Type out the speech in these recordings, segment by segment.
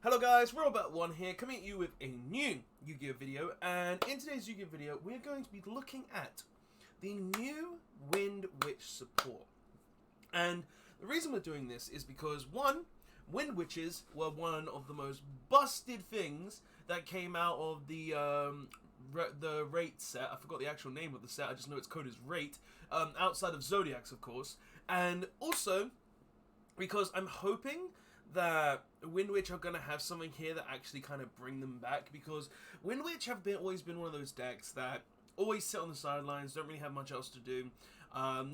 Hello guys, Robot1 here, coming at you with a new Yu-Gi-Oh video, and in today's Yu-Gi-Oh video, we're going to be looking at the new Wind Witch support. And the reason we're doing this is because, one, Wind Witches were one of the most busted things that came out of the Rate set. I forgot the actual name of the set, I just know its code is Rate, outside of Zodiacs, of course. And also, because I'm hoping that Wind Witch are going to have something here that actually kind of bring them back, because Wind Witch have always been one of those decks that always sit on the sidelines, don't really have much else to do.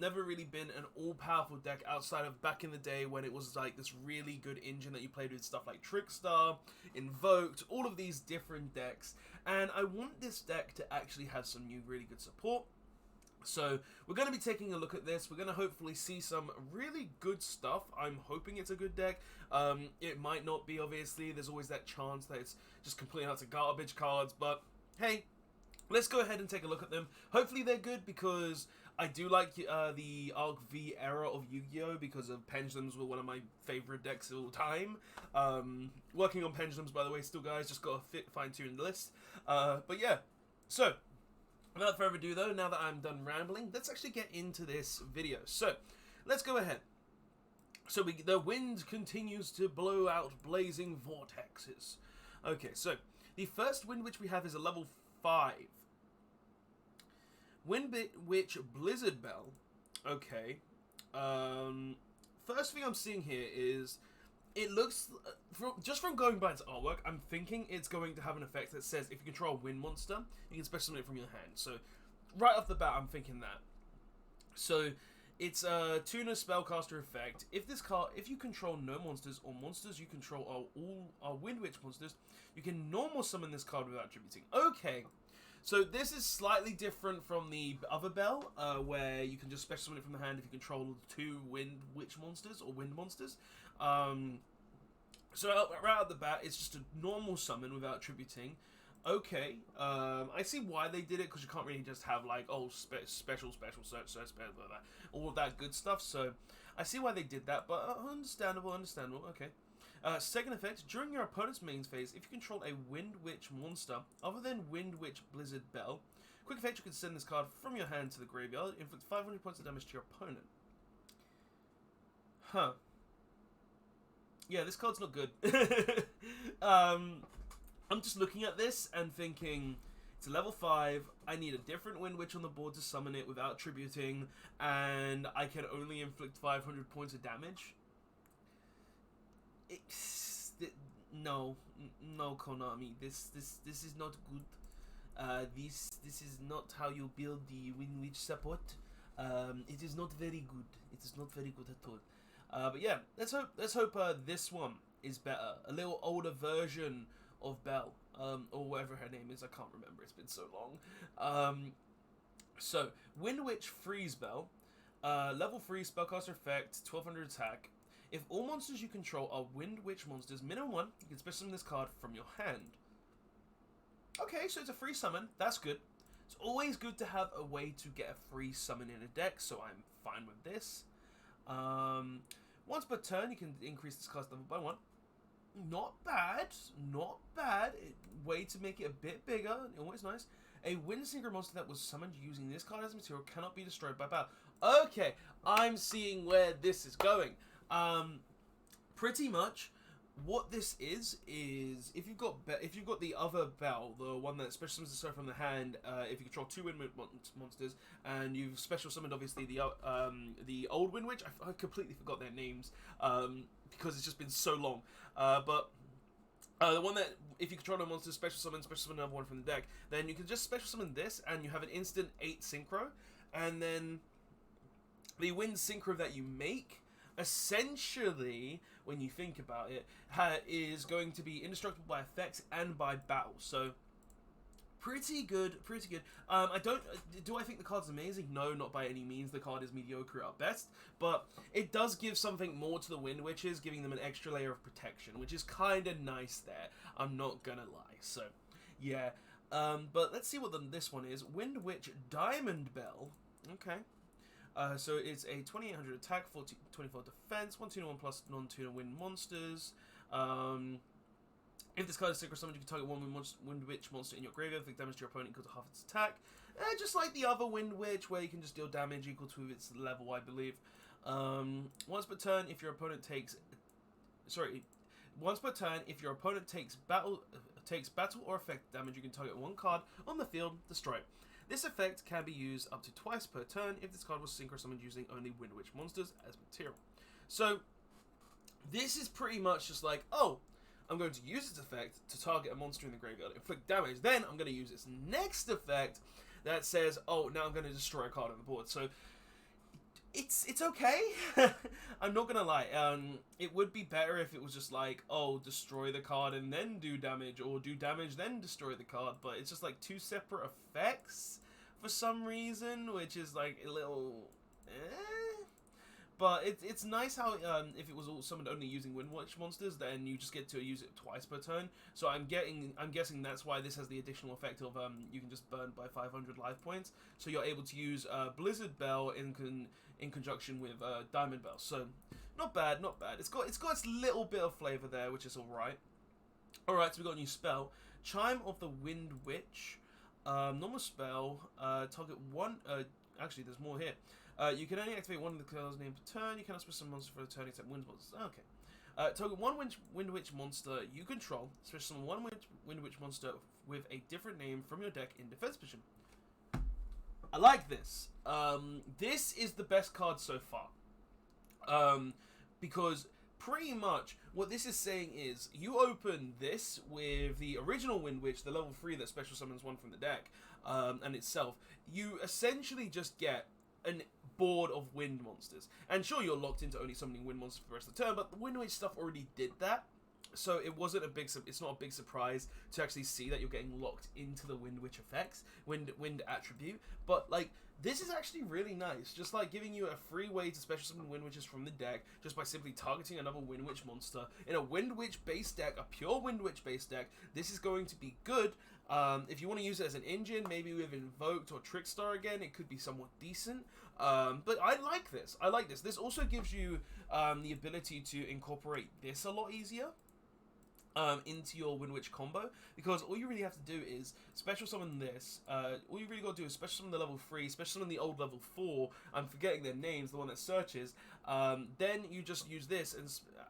Never really been an all-powerful deck outside of back in the day when it was like this really good engine that you played with stuff like Trickstar, Invoked, all of these different decks. And I want this deck to actually have some new really good support. So we're going to be taking a look at this. We're going to hopefully see some really good stuff. I'm hoping it's a good deck. It might not be, obviously. There's always that chance that it's just completely out of garbage cards. But hey, let's go ahead and take a look at them. Hopefully they're good, because I do like the Arc V era of Yu-Gi-Oh! Because of Pendulums were one of my favorite decks of all time. Working on Pendulums, by the way, still, guys. Just got to fine-tune the list. But yeah, so without further ado, though, now that I'm done rambling, let's actually get into this video. So, let's go ahead. So, the wind continues to blow out blazing vortexes. Okay, so, the first Wind Witch we have is a level 5. Wind Witch Blizzard Bell. Okay. First thing I'm seeing here is, it looks, just from going by its artwork, I'm thinking it's going to have an effect that says if you control a wind monster, you can special summon it from your hand. So, right off the bat, I'm thinking that. So, it's a tuner spellcaster effect. If you control no monsters, or monsters you control are Wind Witch monsters, you can normal summon this card without attributing. Okay. So this is slightly different from the other bell, where you can just special summon it from the hand if you control 2 Wind Witch monsters, or wind monsters. So right out the bat, it's just a normal summon without attributing. Okay, I see why they did it, because you can't really just have like, oh, special, search, blah, blah, blah, all of that good stuff. So I see why they did that, but understandable, okay. Second effect, during your opponent's main phase, if you control a Wind Witch monster other than Wind Witch Blizzard Bell, quick effect, you can send this card from your hand to the graveyard, inflict 500 points of damage to your opponent. Huh. Yeah, this card's not good. I'm just looking at this and thinking, it's a level 5, I need a different Wind Witch on the board to summon it without attributing, and I can only inflict 500 points of damage. No, Konami, this is not good. This is not how you build the Wind Witch support. It is not very good. It is not very good at all. But yeah, let's hope this one is better. A little older version of Belle, or whatever her name is. I can't remember. It's been so long. So Wind Witch Freeze Bell, level 3 spellcaster effect, 1200 attack. If all monsters you control are Wind Witch monsters, minimum 1, you can special summon this card from your hand. Okay, so it's a free summon. That's good. It's always good to have a way to get a free summon in a deck, so I'm fine with this. Once per turn, you can increase this card's level by 1. Not bad. Not bad. Way to make it a bit bigger. Always nice. A Wind Synchro monster that was summoned using this card as material cannot be destroyed by battle. Okay, I'm seeing where this is going. Pretty much what this is if you've got the other bell, the one that special summons the from the hand, if you control 2 Wind monsters, and you've special summoned obviously the old Wind Witch, I completely forgot their names because it's just been so long, but the one that, if you control a monster, special summon another one from the deck, then you can just special summon this, and you have an instant 8 synchro, and then the Wind Synchro that you make, essentially, when you think about it, is going to be indestructible by effects and by battle. So, pretty good, pretty good. Do I think the card's amazing? No, not by any means. The card is mediocre at best, but it does give something more to the Wind Witches, giving them an extra layer of protection, which is kind of nice there. I'm not gonna lie. So, yeah. But let's see what this one is. Wind Witch Diamond Bell. Okay. So it's a 2800 attack, 24 defense, 1 tuner 1 plus non-tuner wind monsters. If this card is synchro summoned, you can target one Wind Witch monster in your graveyard, inflict damage to your opponent equal to half its attack. Just like the other Wind Witch, where you can just deal damage equal to its level, I believe. Once per turn, if your opponent takes... Once per turn, if your opponent takes battle or effect damage, you can target one card on the field, destroy it. This effect can be used up to twice per turn if this card was synchro summoned using only Wind Witch monsters as material. So, this is pretty much just like, oh, I'm going to use its effect to target a monster in the graveyard, inflict damage. Then I'm going to use its next effect that says, oh, now I'm going to destroy a card on the board. So it's okay. I'm not going to lie. It would be better if it was just like, oh, destroy the card and then do damage, or do damage then destroy the card. But it's just like two separate effects for some reason, which is like a little... But it's nice how if it was all summoned only using Wind Witch monsters, then you just get to use it twice per turn. So I'm guessing that's why this has the additional effect of you can just burn by 500 life points. So you're able to use Blizzard Bell in conjunction with Diamond Bell. So not bad, not bad. It's got its little bit of flavor there, which is all right. All right, so we got a new spell, Chime of the Wind Witch. Normal spell. Target one. Actually, there's more here. You can only activate one of the cards named per turn. You cannot special summon monster for a turn except wind monsters. Okay. Target one Wind Witch monster you control. Special summon one Wind Witch monster with a different name from your deck in defense position. I like this. This is the best card so far. Because pretty much what this is saying is you open this with the original Wind Witch, the level 3 that special summons one from the deck, and itself. You essentially just get an board of wind monsters. And sure, you're locked into only summoning wind monsters for the rest of the turn, but the Wind Witch stuff already did that. So it's not a big surprise to actually see that you're getting locked into the Wind Witch effects, wind attribute. But like, this is actually really nice, just like giving you a free way to special summon Wind Witches from the deck, just by simply targeting another Wind Witch monster in a Wind Witch base deck, a pure Wind Witch base deck. This is going to be good. If you want to use it as an engine, maybe with Invoked or Trickstar again, it could be somewhat decent. But I like this. I like this. This also gives you the ability to incorporate this a lot easier into your Wind Witch combo, because all you really have to do is special summon this. All you really got to do is special summon the level 3, special summon the old level 4. I'm forgetting their names, the one that searches. Then you just use this,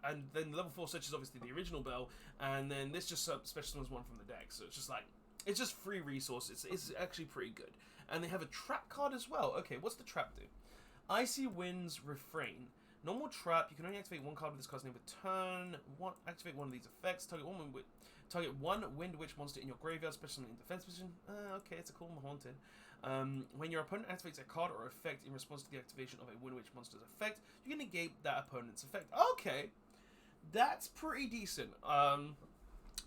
and then level 4 searches obviously the original bell, and then this just special summons one from the deck. So it's just like, it's just free resources. It's actually pretty good. And they have a trap card as well. Okay, what's the trap do? Icy Wind's Refrain. Normal trap, you can only activate one card with this card's name per turn. Activate one of these effects. Target one Wind Witch monster in your graveyard, especially in defense position. Okay, it's a cool Haunted. When your opponent activates a card or effect in response to the activation of a Wind Witch monster's effect, you can negate that opponent's effect. Okay, that's pretty decent.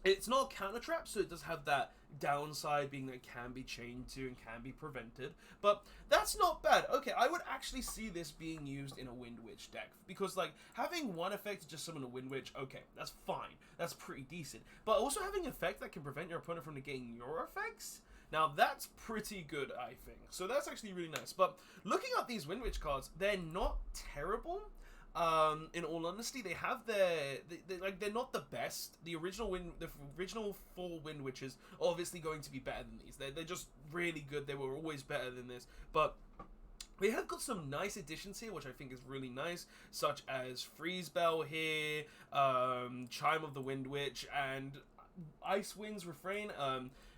It's not a counter trap, so it does have that downside being that it can be chained to and can be prevented, but that's not bad. Okay, I would actually see this being used in a Wind Witch deck, because like having one effect to just summon a Wind Witch, okay, that's fine, that's pretty decent, but also having an effect that can prevent your opponent from negating your effects, now that's pretty good, I think. So that's actually really nice. But looking at these Wind Witch cards, they're not terrible. In all honesty, they have they're not the best. The original 4 Wind Witches are obviously going to be better than these. They're just really good. They were always better than this, but they have got some nice additions here, which I think is really nice, such as Freeze Bell here, Chime of the Wind Witch, and Ice Wind's Refrain.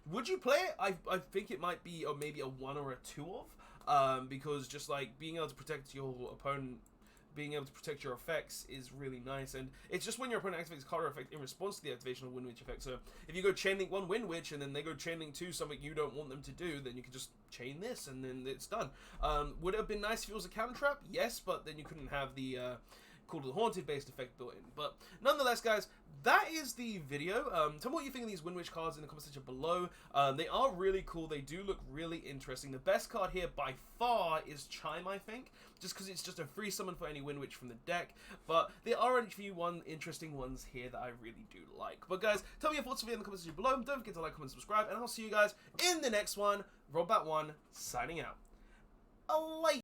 Would you play it? I think it might be maybe a 1 or a 2 of, because just like being able to protect your opponent, being able to protect your effects is really nice. And it's just when your opponent activates a card or effect in response to the activation of Wind Witch effect. So if you go chain link one Wind Witch and then they go chain link 2 something you don't want them to do, then you can just chain this and then it's done. Would it have been nice if it was a counter trap? Yes, but then you couldn't have the Call to the Haunted based effect built in. But nonetheless, guys, that is the video. Tell me what you think of these Wind Witch cards in the comment section below. They are really cool. They do look really interesting. The best card here by far is Chime, I think, just because it's just a free summon for any Wind Witch from the deck. But there are a few interesting ones here that I really do like. But guys, tell me your thoughts in the comment section below. Don't forget to like, comment, subscribe, and I'll see you guys in the next one. Robot1 signing out. Like.